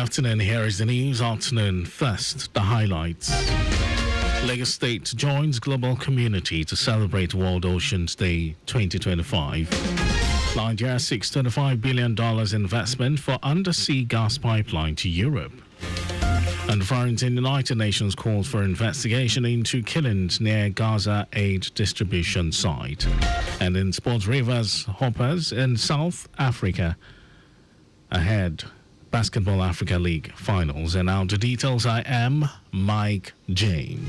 afternoon. Here is the news. Afternoon. First, the highlights. Lagos State joins global community to celebrate World Oceans Day 2025. Nigeria seeks $25 billion investment for undersea gas pipeline to Europe. And France in the United Nations calls for investigation into killings near Gaza aid distribution site. And in sports, Rivers Hoppers in South Africa ahead Basketball Africa League finals. And now the details. I am Mike James.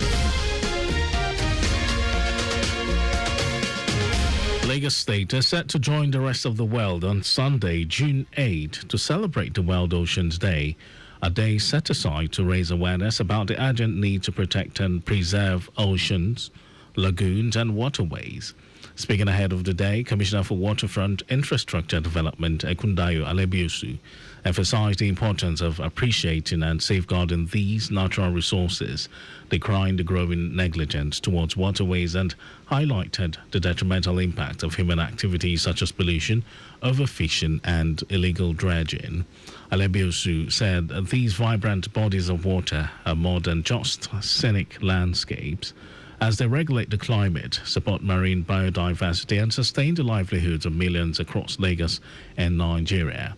Lagos State is set to join the rest of the world on Sunday, June 8, to celebrate the World Oceans Day, a day set aside to raise awareness about the urgent need to protect and preserve oceans, lagoons, and waterways. Speaking ahead of the day, Commissioner for Waterfront Infrastructure Development, Ekundayo Alebiosu, emphasized the importance of appreciating and safeguarding these natural resources, decrying the growing negligence towards waterways, and highlighted the detrimental impact of human activities such as pollution, overfishing, and illegal dredging. Alebiosu said these vibrant bodies of water are more than just scenic landscapes, as they regulate the climate, support marine biodiversity, and sustain the livelihoods of millions across Lagos and Nigeria.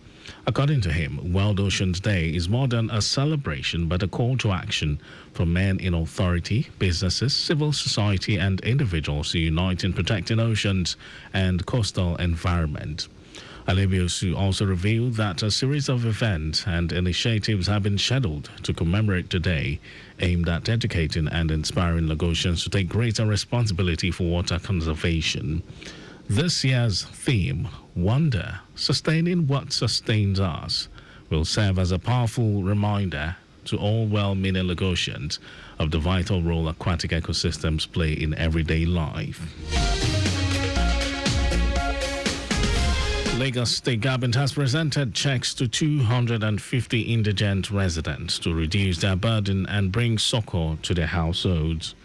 According to him, World Oceans Day is more than a celebration but a call to action for men in authority, businesses, civil society, and individuals to unite in protecting oceans and coastal environment. Alebiosu also revealed that a series of events and initiatives have been scheduled to commemorate the day, aimed at educating and inspiring Lagosians to take greater responsibility for water conservation. This year's theme, Wonder, Sustaining What Sustains Us, will serve as a powerful reminder to all well-meaning Lagosians of the vital role aquatic ecosystems play in everyday life. Lagos State Government has presented checks to 250 indigent residents to reduce their burden and bring succor to their households.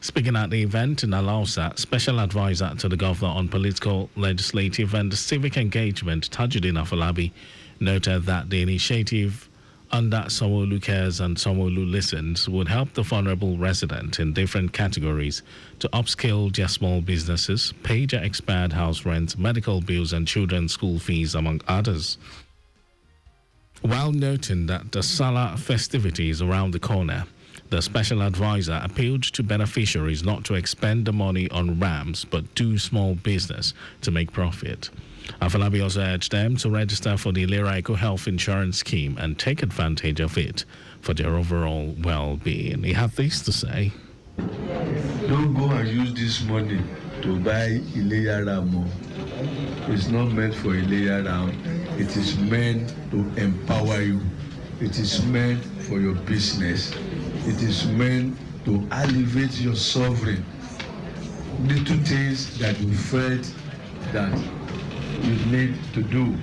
Speaking at the event in Alausa, Special Advisor to the Governor on Political, Legislative and Civic Engagement, Tajuddin Afolabi, noted that the initiative under Sanwo-Olu Cares and Sanwo-Olu Listens would help the vulnerable resident in different categories to upskill their small businesses, pay their expired house rent, medical bills, and children's school fees, among others. While noting that the Salah festivities around the corner, the special advisor appealed to beneficiaries not to expend the money on rams but do small business to make profit. Afolabi also urged them to register for the Ilera Eco Health Insurance Scheme and take advantage of it for their overall well-being. He had this to say. Don't go and use this money to buy Ilera Ram. It's not meant for Ilera Ram. It is meant to empower you. It is meant for your business. It is meant to elevate your sovereign. The two things that you felt that you need to do,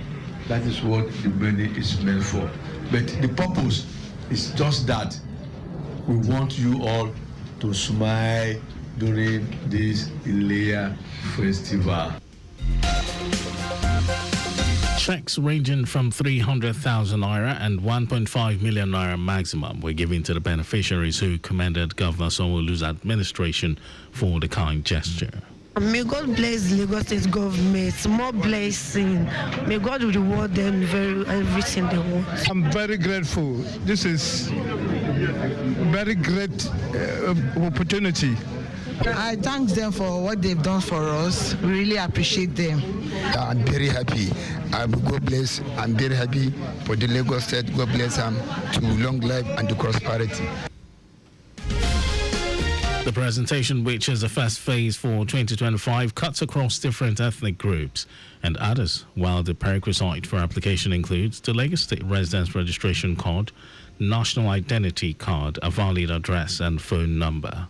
that is what the money is meant for. But the purpose is just that. We want you all to smile during this Ileya festival. Checks ranging from 300,000 naira and 1.5 million naira maximum were given to the beneficiaries who commended Governor Sanwo-Olu's administration for the kind gesture. May God bless Lagos State government, more blessing. May God reward them everything they want. I'm very grateful. This is very great opportunity. I thank them for what they've done for us. We really appreciate them. I'm very happy. God bless. I'm very happy for the Lagos State. God bless them to long life and to prosperity. The presentation, which is the first phase for 2025, cuts across different ethnic groups and others, while the prerequisite for application includes the Lagos State Residence Registration Card, National Identity Card, a valid address, and phone number.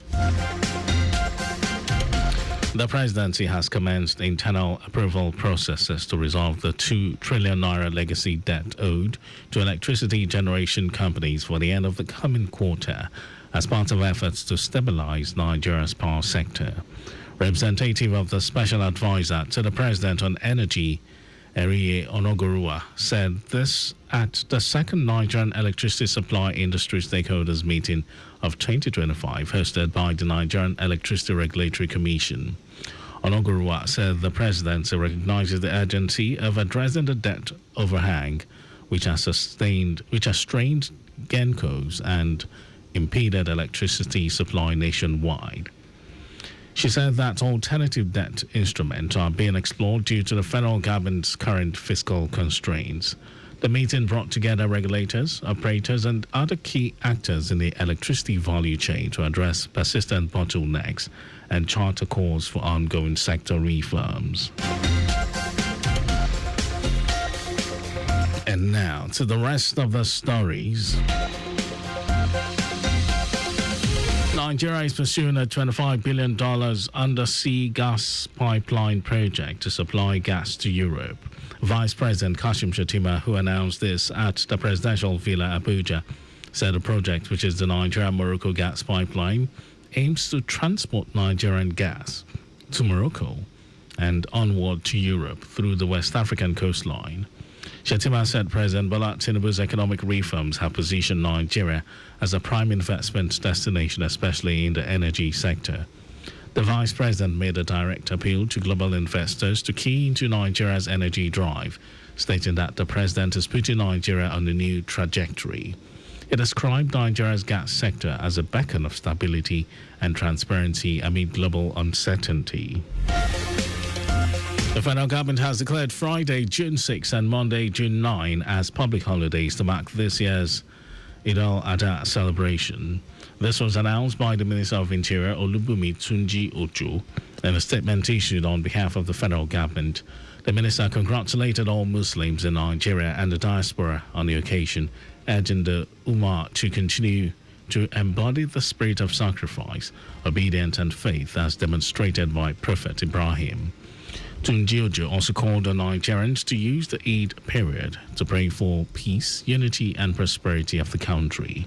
The presidency has commenced internal approval processes to resolve the 2 trillion naira legacy debt owed to electricity generation companies for the end of the coming quarter, as part of efforts to stabilize Nigeria's power sector. Representative of the Special Advisor to the President on Energy Eriye Onogurua said this at the second Nigerian Electricity Supply Industry Stakeholders Meeting of 2025 hosted by the Nigerian Electricity Regulatory Commission. Onogurua said the presidency recognizes the urgency of addressing the debt overhang which has strained Gencos and impeded electricity supply nationwide. She said that alternative debt instruments are being explored due to the federal government's current fiscal constraints. The meeting brought together regulators, operators, and other key actors in the electricity value chain to address persistent bottlenecks and chart a course for ongoing sector reforms. And now to the rest of the stories. Nigeria is pursuing a $25 billion undersea gas pipeline project to supply gas to Europe. Vice President Kashim Shettima, who announced this at the presidential villa Abuja, said the project, which is the Nigeria-Morocco gas pipeline, aims to transport Nigerian gas to Morocco and onward to Europe through the West African coastline. Shettima said President Bola Tinubu's economic reforms have positioned Nigeria as a prime investment destination, especially in the energy sector. The vice president made a direct appeal to global investors to key into Nigeria's energy drive, stating that the president is putting Nigeria on a new trajectory. It described Nigeria's gas sector as a beacon of stability and transparency amid global uncertainty. The federal government has declared Friday, June 6 and Monday, June 9 as public holidays to mark this year's Eid al-Adha celebration. This was announced by the Minister of Interior, Olubunmi Tunji Ojo, in a statement issued on behalf of the federal government. The minister congratulated all Muslims in Nigeria and the diaspora on the occasion, urging the Ummah to continue to embody the spirit of sacrifice, obedience, and faith as demonstrated by Prophet Ibrahim. Tunji Ojo also called on Nigerians to use the Eid period to pray for peace, unity, and prosperity of the country.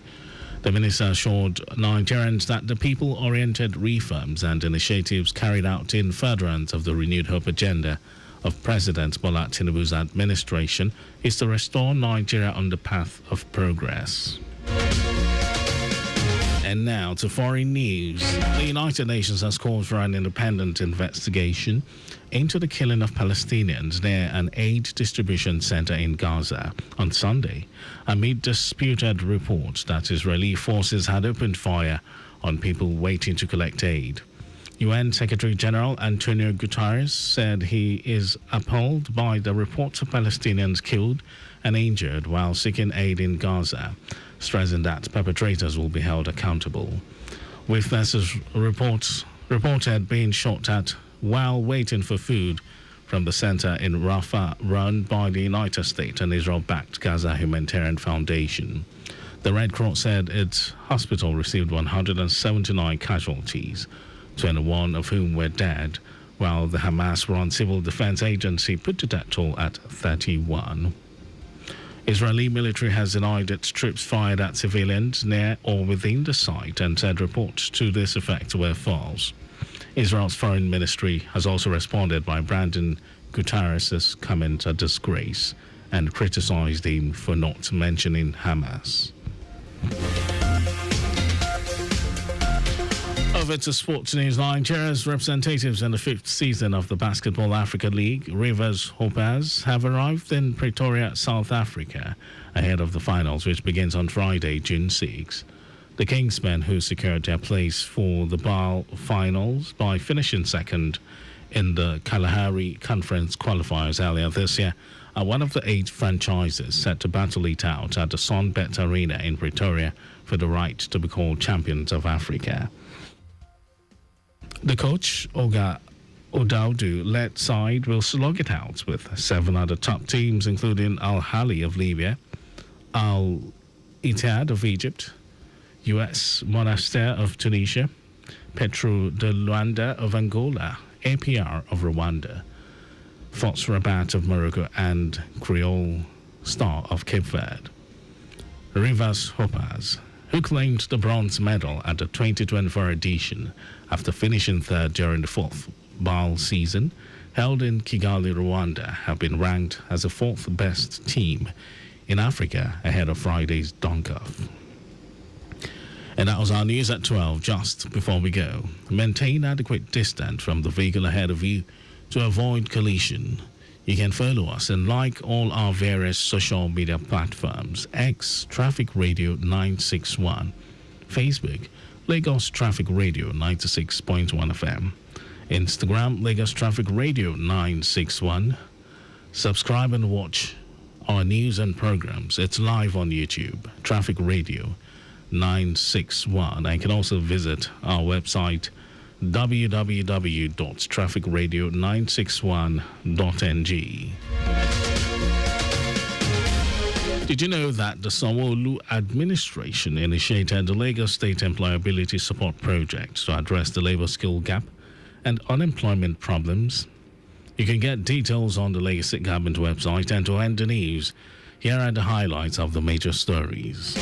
The minister assured Nigerians that the people-oriented reforms and initiatives carried out in furtherance of the renewed hope agenda of President Bola Tinubu's administration is to restore Nigeria on the path of progress. And now to foreign news. The United Nations has called for an independent investigation into the killing of Palestinians near an aid distribution center in Gaza on Sunday, amid disputed reports that Israeli forces had opened fire on people waiting to collect aid. UN Secretary General Antonio Guterres said he is appalled by the reports of Palestinians killed and injured while seeking aid in Gaza, stressing that perpetrators will be held accountable. Witnesses reported being shot at while waiting for food from the center in Rafah run by the United States and Israel-backed Gaza Humanitarian Foundation. The Red Cross said its hospital received 179 casualties, 21 of whom were dead, while the Hamas-run Civil Defense Agency put the death toll at 31. Israeli military has denied its troops fired at civilians near or within the site and said reports to this effect were false. Israel's foreign ministry has also responded by branding Guterres' comment a disgrace and criticized him for not mentioning Hamas. Over to sports news. Nigeria's representatives in the 5th season of the Basketball Africa League, Rivers Hoopers, have arrived in Pretoria, South Africa, ahead of the finals, which begins on Friday, June 6. The Kingsmen, who secured their place for the BAL finals by finishing second in the Kalahari Conference qualifiers earlier this year, are one of the 8 franchises set to battle it out at the Sunbet Arena in Pretoria for the right to be called champions of Africa. The coach, Oga Odaudu-led side will slug it out with 7 other top teams, including Al Ahly of Libya, Al Ittihad of Egypt, US Monastir of Tunisia, Petro de Luanda of Angola, APR of Rwanda, FOS Rabat of Morocco, and Creole Star of Cape Verde. Rivers Hoopers, who claimed the bronze medal at the 2024 edition after finishing third during the 4th BAL season, held in Kigali, Rwanda, have been ranked as the fourth best team in Africa ahead of Friday's Dunkirk. And that was our news at 12. Just before we go, maintain adequate distance from the vehicle ahead of you to avoid collision. You can follow us and like all our various social media platforms: X Traffic Radio 961, Facebook Lagos Traffic Radio 96.1 FM, Instagram Lagos Traffic Radio 961. Subscribe and watch our news and programs. It's live on YouTube, Traffic Radio 961. I can also visit our website www.trafficradio961.ng. Did you know that the Sanwo-Olu administration initiated the Lagos State Employability Support Project to address the labor skill gap and unemployment problems? You can get details on the Lagos State Government website. And to end the news, here are the highlights of the major stories.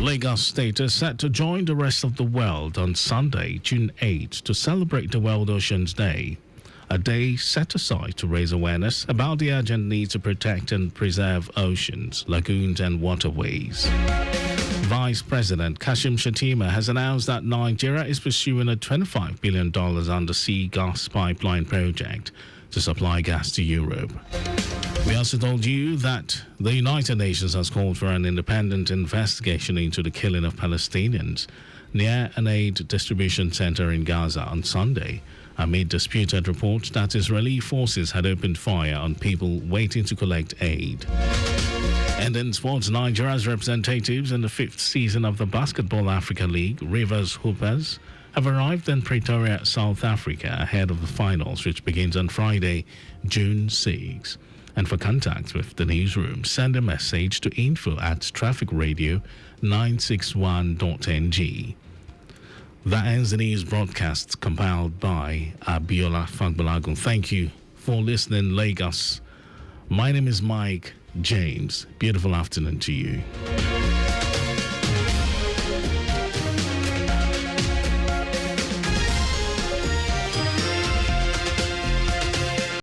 Lagos State is set to join the rest of the world on Sunday, June 8, to celebrate the World Oceans Day, a day set aside to raise awareness about the urgent need to protect and preserve oceans, lagoons, and waterways. Vice President Kashim Shettima has announced that Nigeria is pursuing a $25 billion undersea gas pipeline project to supply gas to Europe. We also told you that the United Nations has called for an independent investigation into the killing of Palestinians near an aid distribution center in Gaza on Sunday, amid disputed reports that Israeli forces had opened fire on people waiting to collect aid. And in sports, Nigeria's representatives in the fifth season of the Basketball Africa League, Rivers Hoopers, have arrived in Pretoria, South Africa, ahead of the finals, which begins on Friday, June 6. And for contact with the newsroom, send a message to info@trafficradio961.ng. That ends the news broadcast compiled by Abiola Fagbalagun. Thank you for listening, Lagos. My name is Mike James. Beautiful afternoon to you.